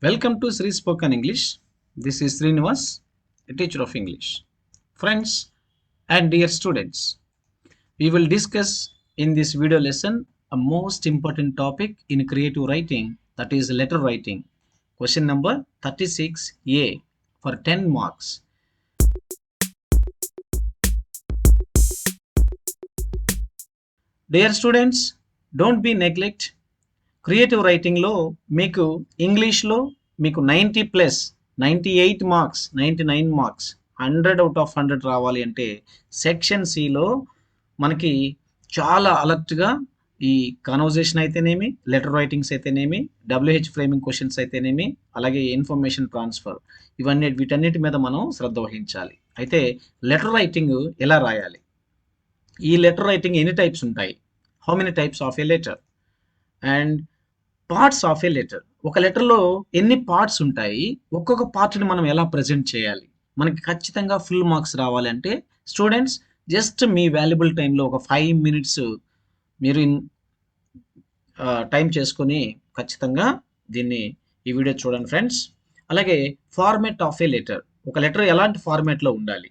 Welcome to Sri Spoken English. This is Srinivas, a teacher of English. Friends and dear students, we will discuss in this video lesson a most important topic in creative writing, that is letter writing. Question number 36A for 10 marks. Dear students, don't be neglect. Creative రైటింగ్లో మీకు ఇంగ్లీష్లో మీకు 90+, 98 marks, 99 marks, 100 out of 100 రావాలి అంటే section సిలో మనకి చాలా అలర్ట్గా ఈ కాన్వర్జేషన్ అయితేనేమి, లెటర్ రైటింగ్స్ అయితేనేమి, WH ఫ్రేమింగ్ క్వశ్చన్స్ అయితేనేమి, అలాగే ఇన్ఫర్మేషన్ ట్రాన్స్ఫర్, వీటన్నిటి మీద మనం శ్రద్ధ వహించాలి. అయితే లెటర్ రైటింగ్ ఎలా రాయాలి, ఈ లెటర్ రైటింగ్ ఎన్ని టైప్స్ ఉంటాయి, how many types of a letter, and parts of a letter, ఒక లెటర్లో ఎన్ని పార్ట్స్ ఉంటాయి, ఒక్కొక్క పార్ట్ని మనం ఎలా ప్రజెంట్ చేయాలి, మనకి ఖచ్చితంగా ఫుల్ మార్క్స్ రావాలి అంటే స్టూడెంట్స్ జస్ట్ మీ వాల్యుబుల్ టైంలో ఒక 5 minutes మీరు టైం చేసుకొని ఖచ్చితంగా దీన్ని ఈ వీడియో చూడండి ఫ్రెండ్స్. అలాగే ఫార్మేట్ ఆఫ్ ఏ లెటర్, ఒక లెటర్ ఎలాంటి ఫార్మేట్లో ఉండాలి,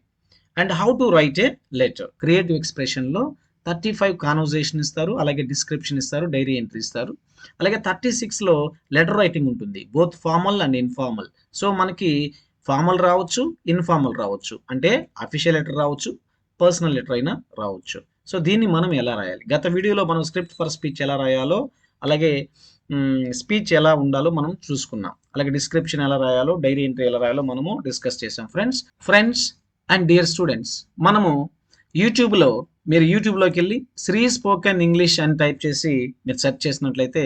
and how to write a letter. Creative ఎక్స్ప్రెషన్లో 35 కాన్వర్జేషన్ ఇస్తారు, అలాగే డిస్క్రిప్షన్ ఇస్తారు, డైరీ ఎంట్రీ ఇస్తారు. అలాగే 36లో లెటర్ రైటింగ్ ఉంటుంది, both formal and informal. So మనకి ఫార్మల్ రావచ్చు, ఇన్ఫార్మల్ రావచ్చు, అంటే అఫీషియల్ లెటర్ రావచ్చు, పర్సనల్ లెటర్ అయినా రావచ్చు. సో దీన్ని మనం ఎలా రాయాలి, గత వీడియోలో మనం స్క్రిప్ట్ ఫర్ స్పీచ్ ఎలా రాయాలో, అలాగే స్పీచ్ ఎలా ఉండాలో మనం చూసుకున్నాం. అలాగే డిస్క్రిప్షన్ ఎలా రాయాలో, డైరీ ఎంట్రీ ఎలా రాయాలో మనము డిస్కస్ చేసాం ఫ్రెండ్స్ అండ్ డియర్ స్టూడెంట్స్. మనము మీరు యూట్యూబ్లోకి వెళ్ళి శ్రీ స్పోకెన్ ఇంగ్లీష్ అని టైప్ చేసి మీరు సెర్చ్ చేసినట్లయితే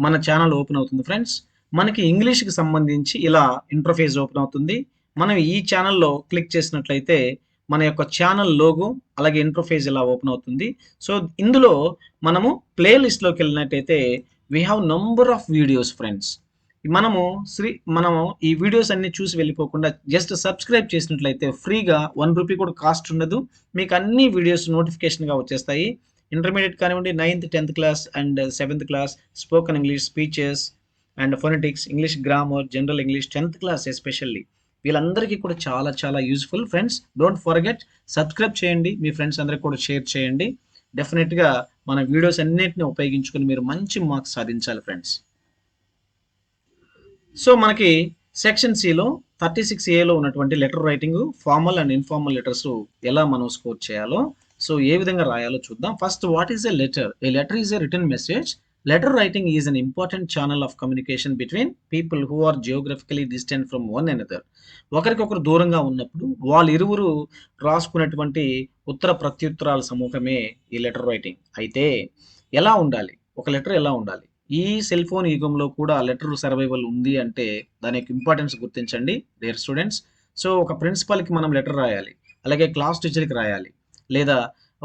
మన ఛానల్ ఓపెన్ అవుతుంది ఫ్రెండ్స్. మనకి ఇంగ్లీష్కి సంబంధించి ఇలా ఇంటర్ఫేస్ ఓపెన్ అవుతుంది. మనం ఈ ఛానల్లో క్లిక్ చేసినట్లయితే మన యొక్క ఛానల్ లోగో, అలాగే ఇంటర్ఫేస్ ఇలా ఓపెన్ అవుతుంది. సో ఇందులో మనము ప్లేలిస్ట్లోకి వెళ్ళినట్టయితే we have number of videos friends. మనము ఈ వీడియోస్ అన్ని చూసి వెళ్ళిపోకుండా జస్ట్ సబ్స్క్రైబ్ చేసినట్లయితే ఫ్రీగా 1 రూపీ కూడా కాస్ట్ ఉండదు, మీకు అన్ని వీడియోస్ నోటిఫికేషన్గా వచ్చేస్తాయి. ఇంటర్మీడియట్ కానివ్వండి, 9th 10th class and 7th class, spoken English, speeches and phonetics, English grammar, general English, 10th class especially, వీళ్ళందరికీ కూడా చాలా చాలా useful friends. Don't forget, subscribe చేయండి, మీ ఫ్రెండ్స్ అందరికీ కూడా షేర్ చేయండి. డెఫినెట్గా మన వీడియోస్ అన్నిటిని ఉపయోగించుకొని మీరు మంచి మార్క్స్ సాధించాలి ఫ్రెండ్స్. సో మనకి సెక్షన్ సిలో 36Aలో ఉన్నటువంటి letter writing, formal and informal letters ఎలా మనం స్కోర్ చేయాలో, సో ఏ విధంగా రాయాలో చూద్దాం. First, what is a letter? A letter is a written message. Letter writing is an important channel of communication between people who are geographically distant from one another. ఒకరికొకరు దూరంగా ఉన్నప్పుడు వాళ్ళిరువురు రాసుకున్నటువంటి ఉత్తర ప్రత్యుత్తరాల సమూహమే ఈ లెటర్ రైటింగ్. అయితే ఎలా ఉండాలి, ఒక లెటర్ ఎలా ఉండాలి? ఈ సెల్ ఫోన్ యుగంలో కూడా లెటర్ సర్వైవల్ ఉంది అంటే దాని యొక్క ఇంపార్టెన్స్ గుర్తించండి డియర్ స్టూడెంట్స్. సో ఒక ప్రిన్సిపల్కి మనం లెటర్ రాయాలి, అలాగే క్లాస్ టీచర్కి రాయాలి, లేదా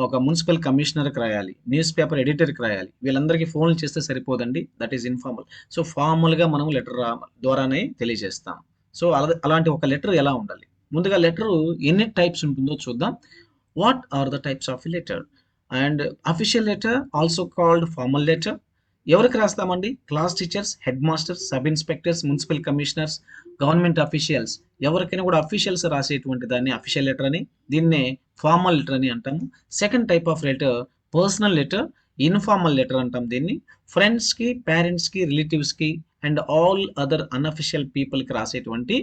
ఒక మున్సిపల్ కమిషనర్కి రాయాలి, న్యూస్ పేపర్ ఎడిటర్కి రాయాలి. వీళ్ళందరికీ ఫోన్లు చేస్తే సరిపోదండి, దట్ ఈస్ ఇన్ఫార్మల్. సో ఫార్మల్గా మనం లెటర్ ద్వారానే తెలియజేస్తాం. సో అలాంటి ఒక లెటర్ ఎలా ఉండాలి? ముందుగా లెటర్ ఎన్ని టైప్స్ ఉంటుందో చూద్దాం. What are the types of letter? And official letter, also called formal letter. ఎవరికి రాస్తామండి? Class teachers, head masters, sub inspectors, municipal commissioners, government officials, ఎవరికైనా కూడా అఫీషియల్స్ రాసేటువంటి దాన్ని అఫీషియల్ లెటర్ అని, దీన్నే ఫార్మల్ లెటర్ అని అంటాము. Second type of letter personal letter, informal letter అంటాం దీన్ని. ఫ్రెండ్స్కి, పేరెంట్స్కి, రిలేటివ్స్కి అండ్ ఆల్ అదర్ అన్అఫీషియల్ పీపుల్కి రాసేటువంటి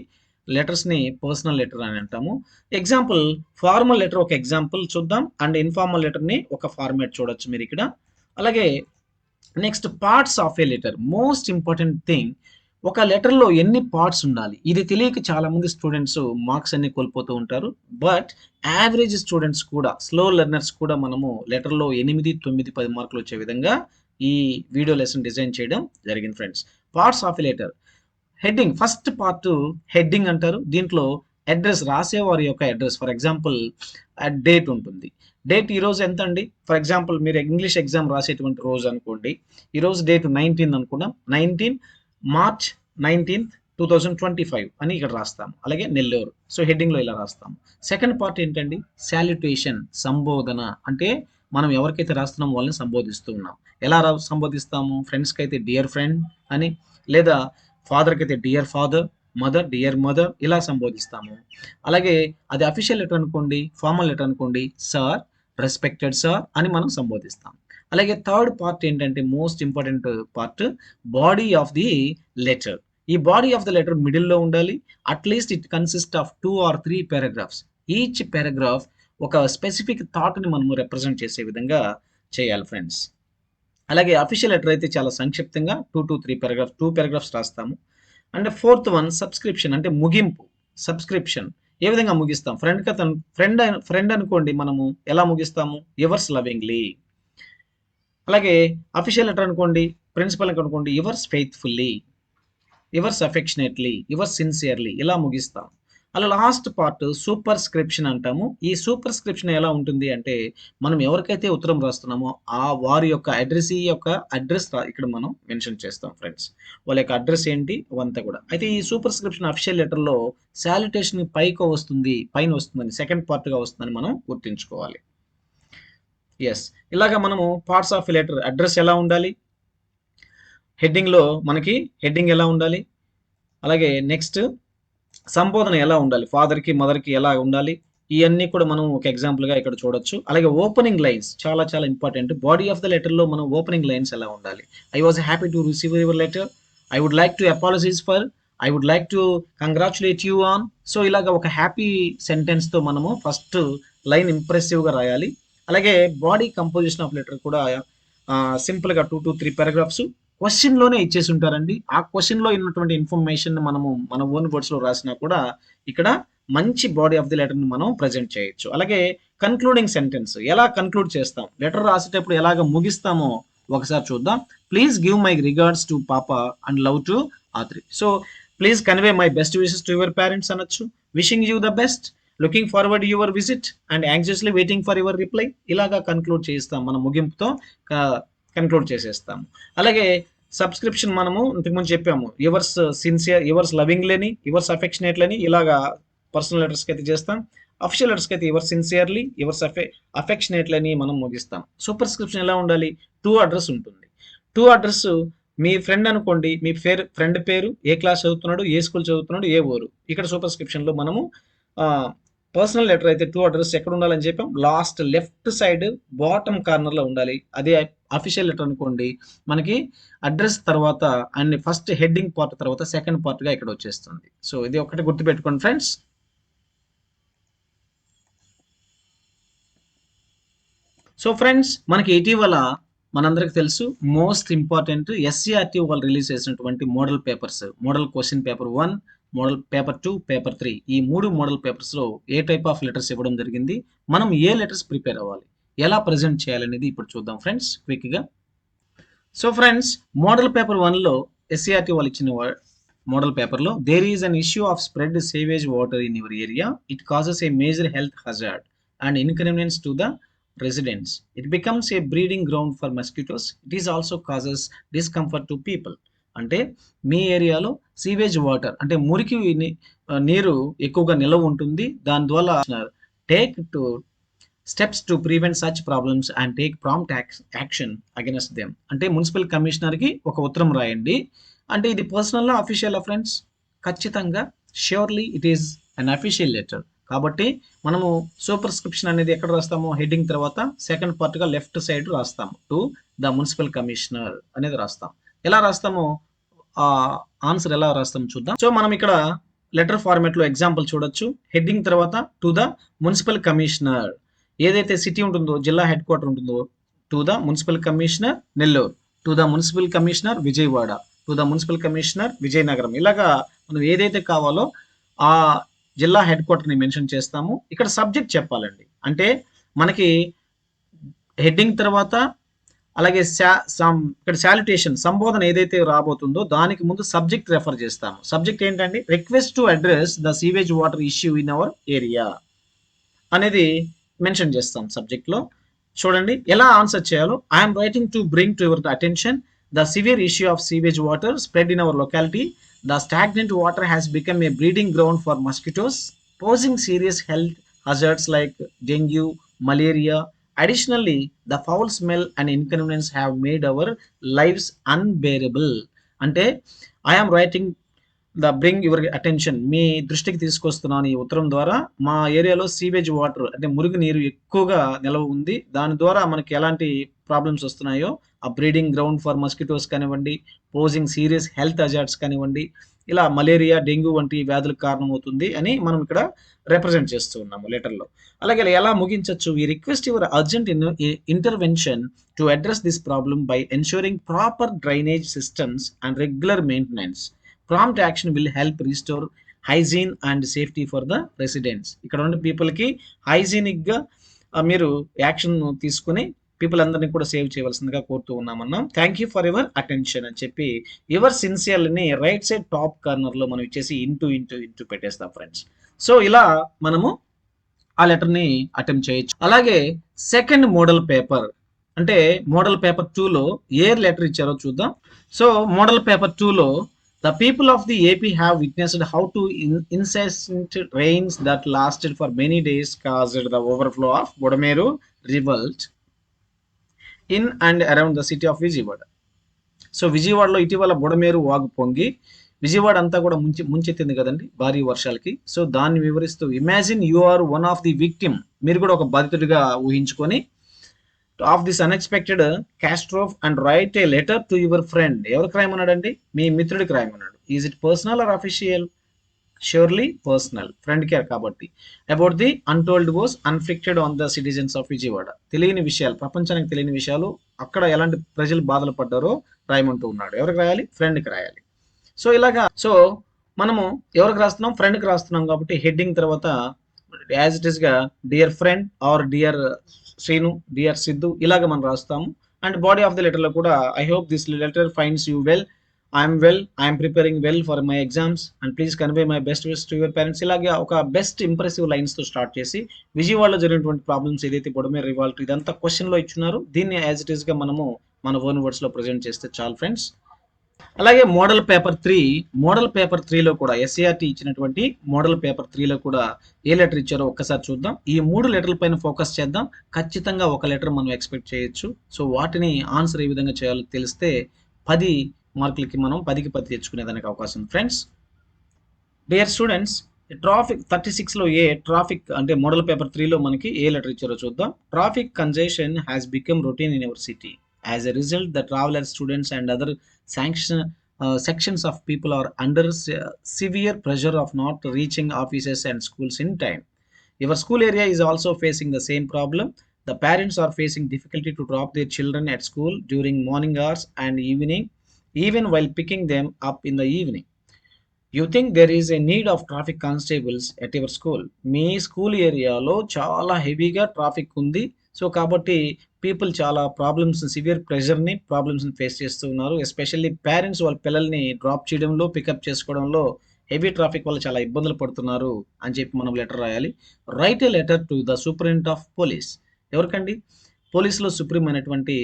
లెటర్స్ని పర్సనల్ లెటర్ అని అంటాము. ఎగ్జాంపుల్, ఫార్మల్ లెటర్ ఒక ఎగ్జాంపుల్ చూద్దాం, అండ్ ఇన్ఫార్మల్ లెటర్ని ఒక ఫార్మాట్ చూడొచ్చు మీరు ఇక్కడ. అలాగే next, parts of a letter, most important thing. ఒక లెటర్లో ఎన్ని పార్ట్స్ ఉండాలి, ఇది తెలియక చాలామంది స్టూడెంట్స్ మార్క్స్ అన్ని కోల్పోతూ ఉంటారు. బట్ యావరేజ్ స్టూడెంట్స్ కూడా, స్లో లెర్నర్స్ కూడా మనము లెటర్లో 8, 9, 10 మార్కులు వచ్చే విధంగా ఈ వీడియో లెసన్ డిజైన్ చేయడం జరిగింది friends. Parts of a letter. Heading, first part heading అంటారు. దీంట్లో అడ్రస్, రాసేవారి యొక్క అడ్రస్. ఫర్ ఎగ్జాంపుల్ డేట్ ఉంటుంది. డేట్ ఈరోజు ఎంత అండి? ఫర్ ఎగ్జాంపుల్ మీరు ఇంగ్లీష్ ఎగ్జామ్ రాసేటువంటి రోజు అనుకోండి, ఈరోజు డేట్ 19 అనుకున్నాం, 19 మార్చ్ 19th 2025 అని ఇక్కడ రాస్తాం. అలాగే నెల్లూరు. సో హెడ్డింగ్లో ఇలా రాస్తాం. సెకండ్ పార్ట్ ఏంటండి? సాల్యుటేషన్, సంబోధన. అంటే మనం ఎవరికైతే రాస్తున్నాం వాళ్ళని సంబోధిస్తూ ఉన్నాం. ఎలా సంబోధిస్తాము? ఫ్రెండ్స్కి అయితే డియర్ ఫ్రెండ్ అని, లేదా ఫాదర్కి అయితే dear father, mother dear mother ఇలా సంబోధిస్తాము. అలాగే అది అఫీషియల్ లెటర్ అనుకోండి, ఫార్మల్ లెటర్ అనుకోండి, సార్, రెస్పెక్టెడ్ సార్ అని మనం సంబోధిస్తాం. అలాగే థర్డ్ పార్ట్ ఏంటంటే most important part, body of the letter. ఈ బాడీ ఆఫ్ ద లెటర్ మిడిల్లో ఉండాలి. At least it consist of 2 or 3 paragraphs. Each paragraph ఒక స్పెసిఫిక్ థాట్ని మనము రిప్రజెంట్ చేసే విధంగా చేయాలి ఫ్రెండ్స్. అలాగే అఫీషియల్ లెటర్ అయితే చాలా సంక్షిప్తంగా 2 to 3 పారాగ్రాఫ్స్, 2 పారాగ్రాఫ్స్ రాస్తాము. అండ్ ఫోర్త్ వన్ సబ్స్క్రిప్షన్, అంటే ముగింపు. సబ్స్క్రిప్షన్ ఏ విధంగా ముగిస్తాం? ఫ్రెండ్ అనుకోండి, మనము ఎలా ముగిస్తాము? Yours lovingly. అలాగే అఫీషియల్ లెటర్ అనుకోండి, ప్రిన్సిపల్ అనుకోండి, yours faithfully, yours affectionately, yours sincerely ఇలా ముగిస్తాం. అలా లాస్ట్ పార్ట్ సూపర్ స్క్రిప్షన్ అంటాము. ఈ సూపర్ స్క్రిప్షన్ ఎలా ఉంటుంది అంటే, మనం ఎవరికైతే ఉత్తరం రాస్తున్నామో ఆ వారి యొక్క అడ్రస్ ఇక్కడ మనం మెన్షన్ చేస్తాం ఫ్రెండ్స్. వాళ్ళ యొక్క అడ్రస్ ఏంటి అవంతా కూడా. అయితే ఈ సూపర్ స్క్రిప్షన్ అఫీషియల్ లెటర్లో శాలిటేషన్ పైన వస్తుందని, సెకండ్ పార్ట్గా వస్తుందని మనం గుర్తుంచుకోవాలి. ఎస్, ఇలాగా మనము పార్ట్స్ ఆఫ్ లెటర్. అడ్రస్ ఎలా ఉండాలి, హెడ్డింగ్లో మనకి హెడ్డింగ్ ఎలా ఉండాలి, అలాగే నెక్స్ట్ సంబోధన ఎలా ఉండాలి, ఫాదర్కి మదర్కి ఎలా ఉండాలి, ఇవన్నీ కూడా మనం ఒక ఎగ్జాంపుల్గా ఇక్కడ చూడొచ్చు. అలాగే ఓపెనింగ్ లైన్స్ చాలా చాలా ఇంపార్టెంట్. బాడీ ఆఫ్ ద లెటర్లో మనం ఓపెనింగ్ లైన్స్ ఎలా ఉండాలి? I was happy to receive your letter, I would like to apologize for, I would like to congratulate you on. So ఇలాగ ఒక హ్యాపీ సెంటెన్స్తో మనము ఫస్ట్ లైన్ ఇంప్రెసివ్గా రాయాలి. అలాగే బాడీ కంపోజిషన్ ఆఫ్ లెటర్ కూడా సింపుల్గా 2 to 3 పారాగ్రాఫ్స్ క్వశ్చన్లోనే ఇచ్చేసి ఉంటారండి. ఆ క్వశ్చన్లో ఉన్నటువంటి ఇన్ఫర్మేషన్ మనము మన ఓన్ వర్డ్స్లో రాసినా కూడా ఇక్కడ మంచి బాడీ ఆఫ్ ది లెటర్ని మనం ప్రజెంట్ చేయొచ్చు. అలాగే కన్క్లూడింగ్ సెంటెన్స్ ఎలా కన్క్లూడ్ చేస్తాం, లెటర్ రాసేటప్పుడు ఎలాగ ముగిస్తామో ఒకసారి చూద్దాం. Please give my regards to papa and love to Atri. So please convey my best wishes to your parents అనొచ్చు. Wishing you the best, looking forward your visit and anxiously waiting for your reply. ఇలాగా conclude చేస్తాం, మన ముగింపుతో conclude చేసేస్తాము. అలాగే subscription మనము ఇంతకుముందు చెప్పాము, yours sincere, yours లవింగ్లని, yours అఫెక్షనేట్లని ఇలాగా పర్సనల్ లెటర్స్కి అయితే చేస్తాం. అఫీషియల్ లెటర్స్కి అయితే యువర్స్ సిన్సియర్లీ, యువర్స్ అఫెక్షనేట్లని మనం ముగిస్తాం. సూపర్ స్క్రిప్షన్ ఎలా ఉండాలి? 2 అడ్రస్ ఉంటుంది. 2 అడ్రస్ మీ ఫ్రెండ్ అనుకోండి, మీ ఫ్రెండ్ పేరు, ఏ క్లాస్ చదువుతున్నాడు, ఏ స్కూల్ చదువుతున్నాడు, ఏ ఊరు. ఇక్కడ సూపర్ స్క్రిప్షన్లో మనము పర్సనల్ లెటర్ అయితే 2 అడ్రస్ ఎక్కడ ఉండాలని చెప్పాం? లాస్ట్ లెఫ్ట్ సైడ్ బాటమ్ కార్నర్లో ఉండాలి. అదే అఫీషియల్ లెటర్ అనుకోండి, మనకి అడ్రస్ తర్వాత అండ్ ఫస్ట్ హెడ్డింగ్ పార్ట్ తర్వాత సెకండ్ పార్ట్గా ఇక్కడ వచ్చేస్తుంది. సో ఇది ఒకటి గుర్తుపెట్టుకోండి ఫ్రెండ్స్. సో ఫ్రెండ్స్, మనకి ఇటీవల మనందరికి తెలుసు మోస్ట్ ఇంపార్టెంట్ ఎస్సీఆర్టీ వాళ్ళు రిలీజ్ చేసినటువంటి model papers, model question paper 1, model paper 2, paper 3, ఈ 3 మోడల్ పేపర్స్లో ఏ టైప్ ఆఫ్ లెటర్స్ ఇవ్వడం జరిగింది, మనం ఏ లెటర్స్ ప్రిపేర్ అవ్వాలి, ఎలా ప్రజెంట్ చేయాలనేది ఇప్పుడు చూద్దాం ఫ్రెండ్స్ క్విక్గా. సో ఫ్రెండ్స్, మోడల్ పేపర్ 1లో ఎస్సీఆర్టీ వాళ్ళు ఇచ్చిన మోడల్ పేపర్లో, there is an issue of spread sewage water in your area, it causes a major health hazard and inconvenience to the residents. It becomes a breeding ground for mosquitoes. It is also causes discomfort to people. అంటే మీ ఏరియాలో sewage water అంటే మురికి నీరు ఎక్కువగా నిలవ ఉంటుంది. దాని ద్వారా take to steps to prevent such problems and take prompt action against them. అంటే మున్సిపల్ కమిషనర్కి ఒక ఉత్తరం రాయండి. అంటే ఇది పర్సనల్లా అఫీషియల్ ఫ్రెండ్స్? ఖచ్చితంగా surely it is an official letter. కాబట్టి మనము సూపర్ స్క్రిప్షన్ అనేది ఎక్కడ రాస్తాము? హెడ్డింగ్ తర్వాత సెకండ్ పార్ట్గా లెఫ్ట్ సైడ్ రాస్తాము, టు ద మున్సిపల్ కమిషనర్ అనేది రాస్తాం. ఎలా రాస్తామో ఆన్సర్ ఎలా రాస్తాము చూద్దాం. సో మనం ఇక్కడ లెటర్ ఫార్మాట్లో ఎగ్జాంపుల్ చూడొచ్చు. హెడ్డింగ్ తర్వాత టు ద మున్సిపల్ కమిషనర్, ఏదైతే సిటీ ఉంటుందో, జిల్లా హెడ్ క్వార్టర్ ఉంటుందో, to the municipal commissioner Nellore, to the municipal commissioner Vijayawada, to the municipal commissioner Vizianagaram. ఇలాగా మనం ఏదైతే కావాలో ఆ జిల్లా హెడ్ క్వార్టర్ని మెన్షన్ చేస్తాము. ఇక్కడ సబ్జెక్ట్ చెప్పాలండి. అంటే మనకి హెడ్డింగ్ తర్వాత అలాగే ఇక్కడ శాలిటేషన్ సంబోధన ఏదైతే రాబోతుందో దానికి ముందు సబ్జెక్ట్ రెఫర్ చేస్తాము. సబ్జెక్ట్ ఏంటంటే request to address the sewage water issue in our area అనేది మెన్షన్ చేస్తాం సబ్జెక్ట్లో. చూడండి ఎలా ఆన్సర్ చేయాలో. I'm writing to bring to your attention the severe issue of sewage water spread in our locality. The stagnant water has become a breeding ground for mosquitoes, posing serious health hazards like dengue, malaria. Additionally, the foul smell and inconvenience have made our lives unbearable. అంటే I'm writing the bring your attention, మీ దృష్టికి తీసుకొస్తున్నాను ఈ ఉత్తరం ద్వారా, మా ఏరియాలో sewage water అంటే మురుగు నీరు ఎక్కువగా నిల్వ ఉంది, దాని ద్వారా మనకి ఎలాంటి ప్రాబ్లమ్స్ వస్తున్నాయో, ఆ బ్రీడింగ్ గ్రౌండ్ ఫర్ మస్కిటోస్ కానివ్వండి, పోజింగ్ సీరియస్ హెల్త్ అజార్ట్స్ కానివ్వండి, ఇలా మలేరియా డెంగ్యూ వంటి వ్యాధులకు కారణమవుతుంది అని మనం ఇక్కడ రిప్రజెంట్ చేస్తూ ఉన్నాము లెటర్లో. అలాగే ఎలా ముగించవచ్చు, ఈ request your urgent intervention to address this problem by ensuring proper drainage systems and regular maintenance. Prompt action will help restore hygiene and safety for the residents. ఇక్కడ ఉన్న పీపుల్కి హైజీనిక్గా మీరు యాక్షన్ తీసుకుని పీపుల్ అందరినీ కూడా సేవ్ చేయవలసిందిగా కోరుతూ ఉన్నామన్నాం. Thank you for your attention అని చెప్పి యువర్ సిన్సియర్ని రైట్ సైడ్ టాప్ కార్నర్లో మనం ఇచ్చేసి ఇంటూ పెట్టేస్తాం ఫ్రెండ్స్. సో ఇలా మనము ఆ లెటర్ని అటెంప్ట్ చేయొచ్చు. అలాగే సెకండ్ మోడల్ పేపర్ అంటే మోడల్ పేపర్ 2లో ఏ లెటర్ ఇచ్చారో చూద్దాం. సో మోడల్ పేపర్ 2లో the people of the AP have witnessed how to incessant rains that lasted for many days caused the overflow of Bodameru River in and around the city of Vijayawada. So విజయవాడలో ఇటీవల బుడమేరు వాగు పొంగి విజయవాడ అంతా కూడా ముంచెత్తింది కదండి భారీ వర్షాలకి. సో దాన్ని వివరిస్తూ imagine you are one of the victim, మీరు కూడా ఒక బాధితుడిగా ఊహించుకొని, of this unexpected catastrophe and write a letter to your friend. ఎవరికి రాయమన్నాడండి? మీ మిత్రుడికి రాయమన్నాడు. Is it personal or official? Surely personal, friend care కాబట్టి. About the untold was inflicted on the citizens of Vijayawada. తెలియని విషయాలు, ప్రపంచానికి తెలియని విషయాలు, అక్కడ ఎలాంటి ప్రజలు బాధలు పడ్డారో రాయమంటూ ఉన్నాడు. ఎవరికి రాయాలి? ఫ్రెండ్కి రాయాలి. సో ఇలాగా మనము ఎవరికి రాస్తున్నాం? ఫ్రెండ్కి రాస్తున్నాం కాబట్టి హెడ్డింగ్ తర్వాత యాజ్ ఇట్ ఈస్గా dear friend or dear Srinu, dear Siddhu ఇలాగ మనం రాస్తాము. అండ్ బాడీ ఆఫ్ ద లెటర్లో కూడా I hope this letter finds you well, I'm preparing well for my exams and please convey my best wish to your parents. ఇలాగే ఒక best impressive లైన్స్తో start చేసి విజయవాడలో జరిగినటువంటి ప్రాబ్లమ్స్ ఏదైతే బొడమేరు రివాల్ట్ ఇదంతా క్వశ్చన్లో ఇచ్చున్నారు, దీన్ని యాజ్ ఇట్ ఈస్గా మనము మన ఓన్ వర్డ్స్లో ప్రజెంట్ చేస్తే చాలు ఫ్రెండ్స్. అలాగే మోడల్ పేపర్ 3లో కూడా ఎస్ఏఆర్టీ ఇచ్చినటువంటి మోడల్ పేపర్ 3లో కూడా ఏ లెటర్ ఇచ్చారో ఒక్కసారి చూద్దాం. ఈ 3 లెటర్ల పైన ఫోకస్ చేద్దాం. ఖచ్చితంగా ఒక లెటర్ మనం ఎక్స్పెక్ట్ చేయొచ్చు. సో వాటిని ఆన్సర్ ఏ విధంగా చేయాలో తెలిస్తే 10 మార్కులకి మనం 10కి 10 తెచ్చుకునేదానికి అవకాశం ఉంది ఫ్రెండ్స్. డియర్ స్టూడెంట్స్, ట్రాఫిక్ 36లో ట్రాఫిక్ అంటే మోడల్ పేపర్ 3లో మనకి ఏ లెటర్ ఇచ్చారో చూద్దాం. Traffic congestion has become routine in our city. As a result, the travelers, students and other sections of people are under severe pressure of not reaching offices and schools in time. Your school area is also facing the same problem. The parents are facing difficulty to drop their children at school during morning hours and evening, even while picking them up in the evening. You think there is a need of traffic constables at your school. Me school ఏరియాలో చాలా హెవీగా traffic ఉంది. So కాబట్టి people చాలా severe ప్రాబ్లమ్స్ని face చేస్తూ ఉన్నారు. Especially parents వాళ్ళ పిల్లల్ని డ్రాప్ చేయడంలో, పికప్ చేసుకోవడంలో హెవీ ట్రాఫిక్ వల్ల చాలా ఇబ్బందులు పడుతున్నారు అని చెప్పి మనం లెటర్ రాయాలి. Write a letter to the superintendent of police. ఎవరికండి? పోలీసులో సుప్రీం అయినటువంటి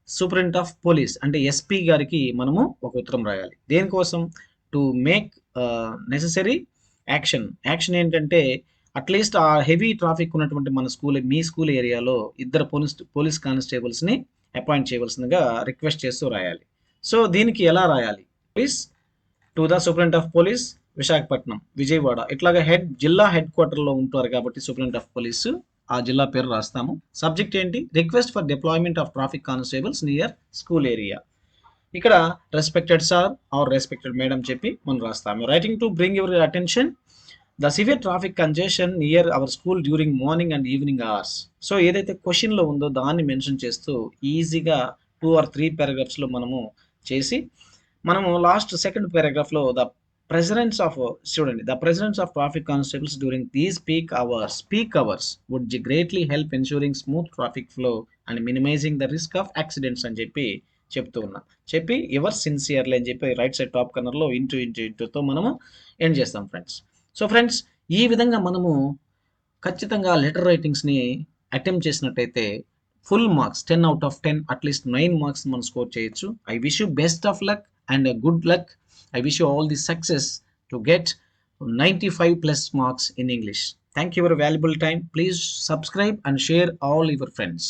సూపరింటెండెంట్ ఆఫ్ పోలీస్ అంటే ఎస్పీ గారికి మనము ఒక ఉత్తరం రాయాలి. దేనికోసం? టు మేక్ నెసెసరీ యాక్షన్ ఏంటంటే అట్లీస్ట్ ఆ హెవీ ట్రాఫిక్ ఉన్నటువంటి మీ స్కూల్ ఏరియాలో 2 పోలీస్ కానిస్టేబుల్స్ని అపాయింట్ చేయవలసిందిగా రిక్వెస్ట్ చేస్తూ రాయాలి. సో దీనికి ఎలా రాయాలి? Please to the superintendent of police Visakhapatnam, Vijayawada ఇట్లాగా జిల్లా హెడ్ క్వార్టర్లో ఉంటారు కాబట్టి సూపరింటెండెంట్ ఆఫ్ పోలీసు ఆ జిల్లా పేరు రాస్తాము. సబ్జెక్ట్ ఏంటి? Request for deployment of traffic constables near school area. ఇక్కడ respected sir or respected madam చెప్పి మనం రాస్తాము. Writing to bring your attention the severe traffic congestion near our school during morning and evening hours. So ఏదైతే క్వశ్చన్లో ఉందో దాన్ని mention చేస్తూ ఈజీగా 2 or 3 పారాగ్రాఫ్స్లో మనము చేసి మనము లాస్ట్ సెకండ్ పారాగ్రాఫ్లో the presence of traffic constables during these peak hours would greatly help ensuring smooth traffic flow and minimizing the risk of accidents అని చెప్పి ఎవర్ సిన్సియర్లీ అని చెప్పి రైట్ సైడ్ టాప్ కార్నర్లో ఇంటూతో మనము ఎండ్ చేస్తాం ఫ్రెండ్స్. సో ఫ్రెండ్స్, ఈ విధంగా మనము ఖచ్చితంగా లెటర్ రైటింగ్స్ని అటెంప్ట్ చేసినట్టయితే full marks 10 out of 10 at least 9 marks మనం స్కోర్ చేయొచ్చు. I wish you best of luck and good luck. I wish you all the success to get 95+ marks in English. Thank you for your valuable time. Please subscribe and share all your friends.